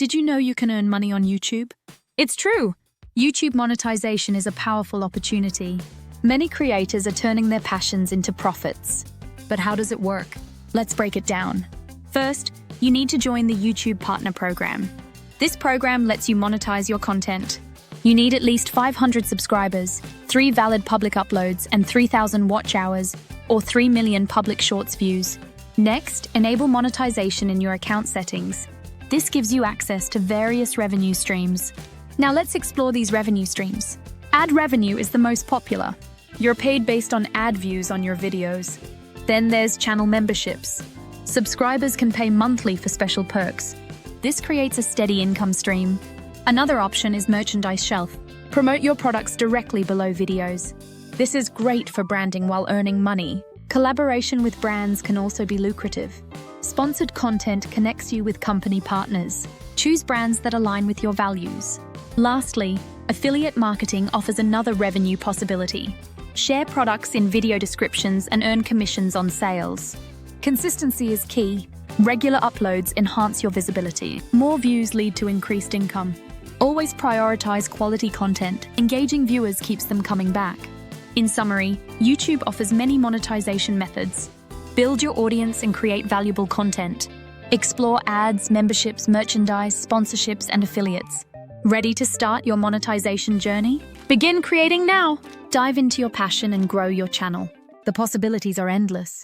Did you know you can earn money on YouTube? It's true! YouTube monetization is a powerful opportunity. Many creators are turning their passions into profits. But how does it work? Let's break it down. First, you need to join the YouTube Partner Program. This program lets you monetize your content. You need at least 500 subscribers, 3 valid public uploads, and 3,000 watch hours, or 3 million public shorts views. Next, enable monetization in your account settings. This gives you access to various revenue streams. Now let's explore these revenue streams. Ad revenue is the most popular. You're paid based on ad views on your videos. Then there's channel memberships. Subscribers can pay monthly for special perks. This creates a steady income stream. Another option is merchandise shelf. Promote your products directly below videos. This is great for branding while earning money. Collaboration with brands can also be lucrative. Sponsored content connects you with company partners. Choose brands that align with your values. Lastly, affiliate marketing offers another revenue possibility. Share products in video descriptions and earn commissions on sales. Consistency is key. Regular uploads enhance your visibility. More views lead to increased income. Always prioritize quality content. Engaging viewers keeps them coming back. In summary, YouTube offers many monetization methods. Build your audience and create valuable content. Explore ads, memberships, merchandise, sponsorships, and affiliates. Ready to start your monetization journey? Begin creating now! Dive into your passion and grow your channel. The possibilities are endless.